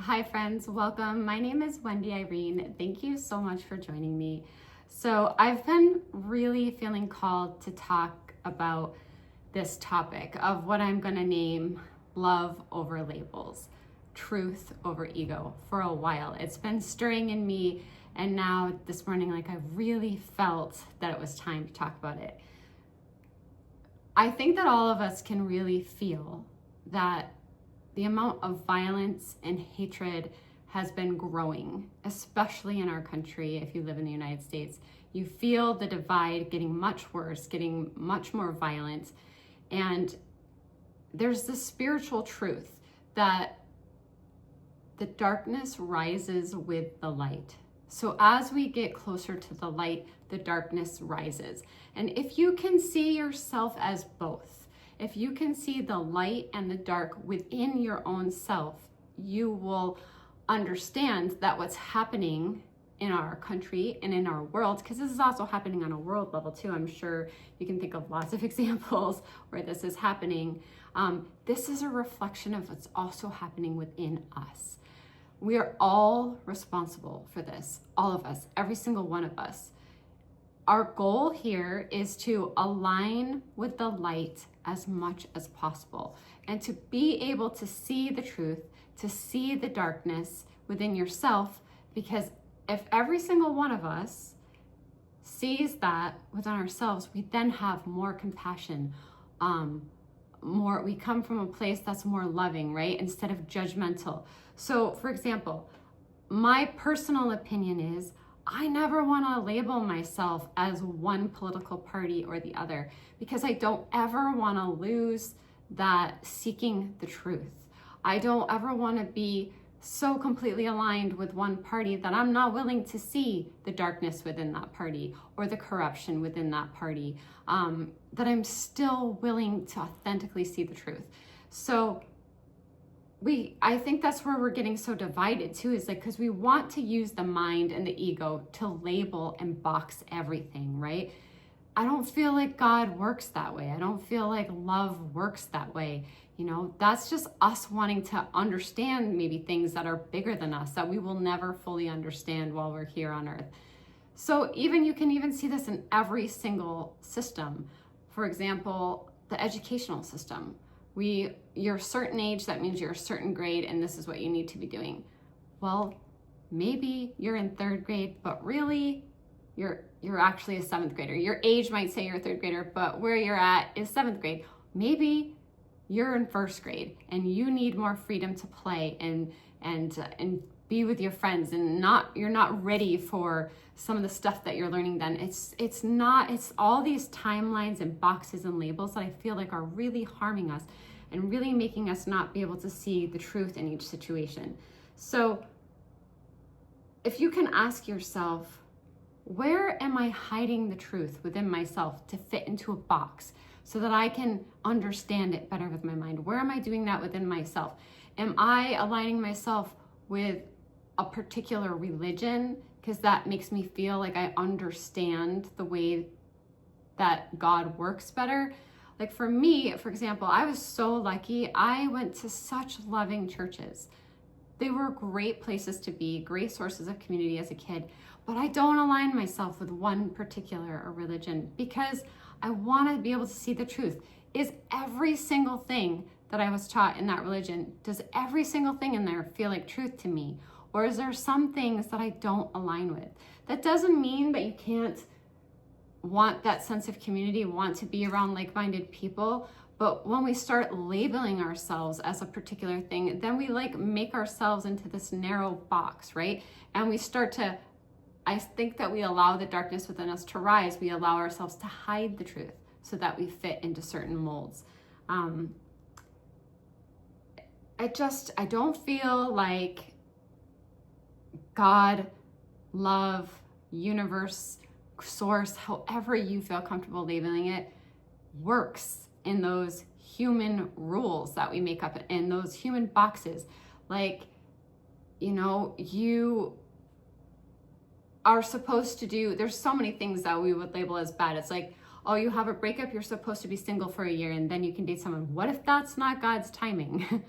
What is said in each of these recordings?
Hi friends, welcome. My name is Wendy Irene. Thank you so much for joining me. So I've been really feeling called to talk about this topic of what I'm going to name love over labels, truth over ego for a while. It's been stirring in me, and now this morning, I really felt that it was time to talk about it. I think that all of us can really feel that the amount of violence and hatred has been growing, especially in our country. If you live in the United States, you feel the divide getting much worse, getting much more violent. And there's this spiritual truth that the darkness rises with the light. So as we get closer to the light, the darkness rises. And if you can see yourself as both, if you can see the light and the dark within your own self, you will understand that what's happening in our country and in our world, because this is also happening on a world level too. I'm sure you can think of lots of examples where this is happening. This is a reflection of what's also happening within us. We are all responsible for this, all of us, every single one of us. Our goal here is to align with the light as much as possible and to be able to see the truth, to see the darkness within yourself, because if every single one of us sees that within ourselves, we then have more compassion, we come from a place that's more loving, right? Instead of judgmental. So for example, my personal opinion is I never want to label myself as one political party or the other, because I don't ever want to lose that seeking the truth. I don't ever want to be so completely aligned with one party that I'm not willing to see the darkness within that party or the corruption within that party, that I'm still willing to authentically see the truth. So I think that's where we're getting so divided too, is because we want to use the mind and the ego to label and box everything, right? I don't feel like God works that way. I don't feel like love works that way. That's just us wanting to understand maybe things that are bigger than us that we will never fully understand while we're here on earth. So you can even see this in every single system. For example, the educational system. You're a certain age, that means you're a certain grade, and this is what you need to be doing. Well, maybe you're in third grade, but really you're actually a seventh grader. Your age might say you're a third grader, but where you're at is seventh grade. Maybe you're in first grade and you need more freedom to play and be with your friends, and you're not ready for some of the stuff that you're learning then. It's all these timelines and boxes and labels that I feel like are really harming us and really making us not be able to see the truth in each situation. So if you can ask yourself, where am I hiding the truth within myself to fit into a box so that I can understand it better with my mind? Where am I doing that within myself? Am I aligning myself with a particular religion because that makes me feel like I understand the way that God works better? Like for me, for example, I was so lucky. I went to such loving churches. They were great places to be, great sources of community as a kid, but I don't align myself with one particular religion because I want to be able to see the truth. Is every single thing that I was taught in that religion, does every single thing in there feel like truth to me? Or is there some things that I don't align with? That doesn't mean that you can't want that sense of community, want to be around like-minded people. But when we start labeling ourselves as a particular thing, then we make ourselves into this narrow box, right? And I think that we allow the darkness within us to rise. We allow ourselves to hide the truth so that we fit into certain molds. I don't feel like God, love, universe, source, however you feel comfortable labeling it, works in those human rules that we make up, in those human boxes. You are supposed to do, there's so many things that we would label as bad. It's like, oh, you have a breakup, you're supposed to be single for a year and then you can date someone. What if that's not God's timing?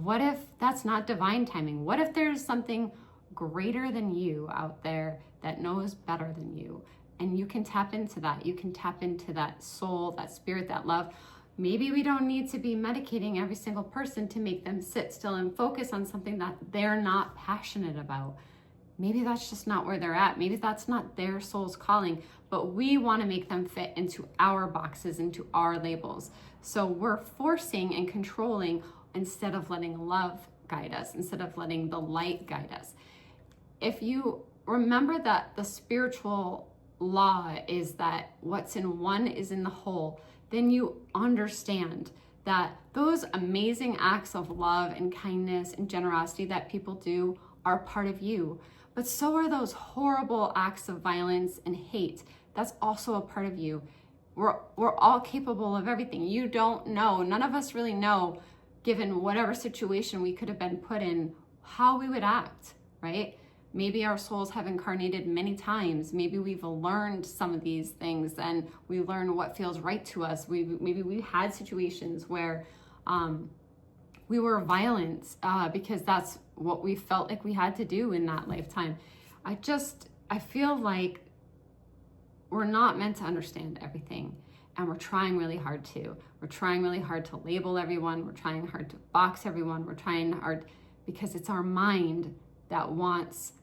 What if that's not divine timing? What if there's something greater than you out there that knows better than you? And you can tap into that. You can tap into that soul, that spirit, that love. Maybe we don't need to be medicating every single person to make them sit still and focus on something that they're not passionate about. Maybe that's just not where they're at. Maybe that's not their soul's calling, but we want to make them fit into our boxes, into our labels. So we're forcing and controlling instead of letting love guide us, instead of letting the light guide us. If you remember that the spiritual law is that what's in one is in the whole, then you understand that those amazing acts of love and kindness and generosity that people do are part of you. But so are those horrible acts of violence and hate. That's also a part of you. We're all capable of everything. You don't know. None of us really know, given whatever situation we could have been put in, how we would act, right? Maybe our souls have incarnated many times. Maybe we've learned some of these things and we learn what feels right to us. Maybe we had situations where we were violent because that's what we felt like we had to do in that lifetime. I feel like we're not meant to understand everything, and we're trying really hard to. We're trying really hard to label everyone. We're trying hard to box everyone. We're trying hard because it's our mind that wants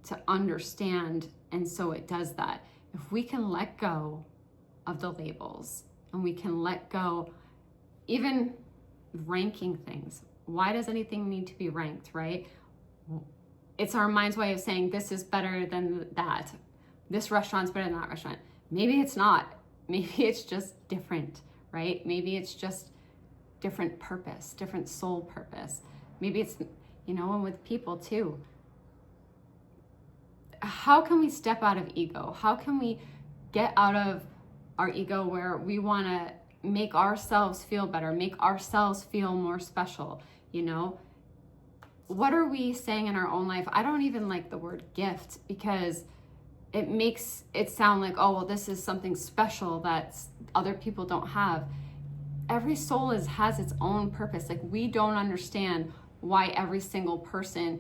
to understand, and so it does that. If we can let go of the labels and we can let go even ranking things. Why does anything need to be ranked, right? It's our mind's way of saying this is better than that. This restaurant's better than that restaurant. Maybe it's not. Maybe it's just different, right? Maybe it's just different purpose, different soul purpose. Maybe it's, and with people too. How can we step out of ego? How can we get out of our ego where we want to make ourselves feel better, make ourselves feel more special, What are we saying in our own life? I don't even like the word gift because it makes it sound like, oh, well, this is something special that other people don't have. Every soul has its own purpose. Like, we don't understand what every single person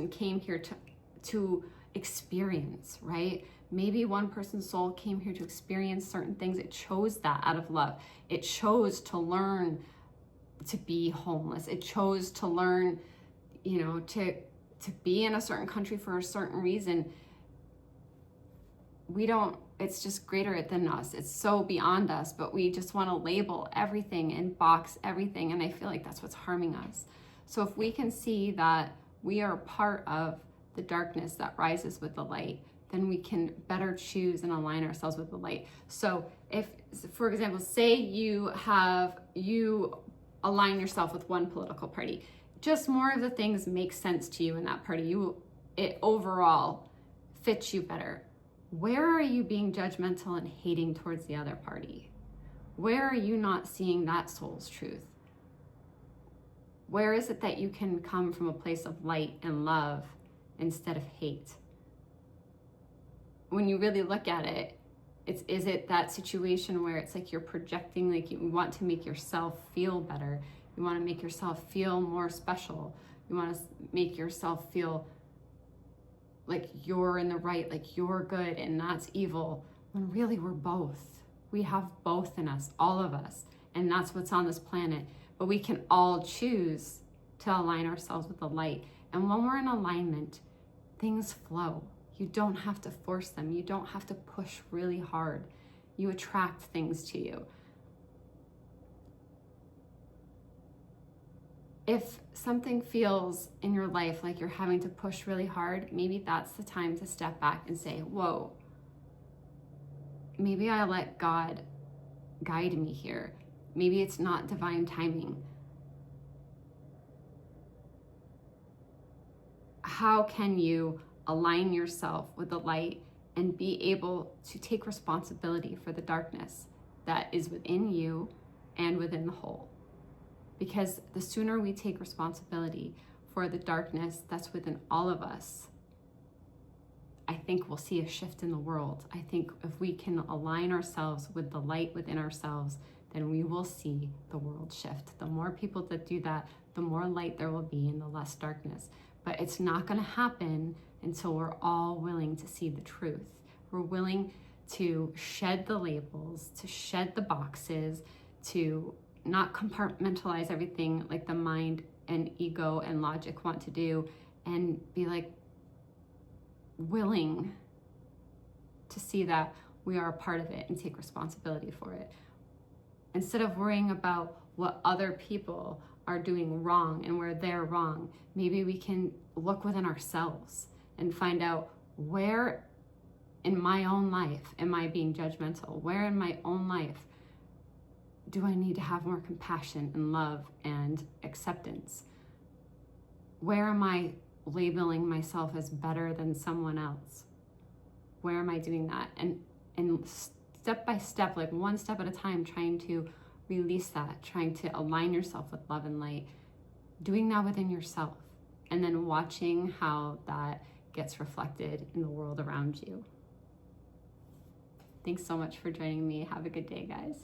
came here to experience, right? Maybe one person's soul came here to experience certain things. It chose that out of love. It chose to learn to be homeless. It chose to learn, to be in a certain country for a certain reason. It's just greater than us. It's so beyond us, but we just want to label everything and box everything. And I feel like that's what's harming us. So if we can see that we are part of the darkness that rises with the light, then we can better choose and align ourselves with the light. So if, for example, say you align yourself with one political party, just more of the things make sense to you in that party. It overall fits you better. Where are you being judgmental and hating towards the other party? Where are you not seeing that soul's truth? Where is it that you can come from a place of light and love instead of hate? When you really look at it, is it that situation where it's like you're projecting, like you want to make yourself feel better. You want to make yourself feel more special. You want to make yourself feel like you're in the right, like you're good and that's evil, when really we're both. We have both in us, all of us, and that's what's on this planet. But we can all choose to align ourselves with the light. And when we're in alignment, things flow. You don't have to force them. You don't have to push really hard. You attract things to you. If something feels in your life like you're having to push really hard, maybe that's the time to step back and say, whoa, maybe I let God guide me here. Maybe it's not divine timing. How can you align yourself with the light and be able to take responsibility for the darkness that is within you and within the whole? Because the sooner we take responsibility for the darkness that's within all of us, I think we'll see a shift in the world. I think if we can align ourselves with the light within ourselves, then we will see the world shift. The more people that do that, the more light there will be and the less darkness. But it's not going to happen until we're all willing to see the truth. We're willing to shed the labels, to shed the boxes, to not compartmentalize everything like the mind and ego and logic want to do, and be like willing to see that we are a part of it and take responsibility for it. Instead of worrying about what other people are doing wrong and where they're wrong, maybe we can look within ourselves and find out, where in my own life am I being judgmental? Where in my own life do I need to have more compassion and love and acceptance? Where am I labeling myself as better than someone else? Where am I doing that? And step by step, like one step at a time, trying to release that, trying to align yourself with love and light, doing that within yourself, and then watching how that gets reflected in the world around you. Thanks so much for joining me. Have a good day, guys.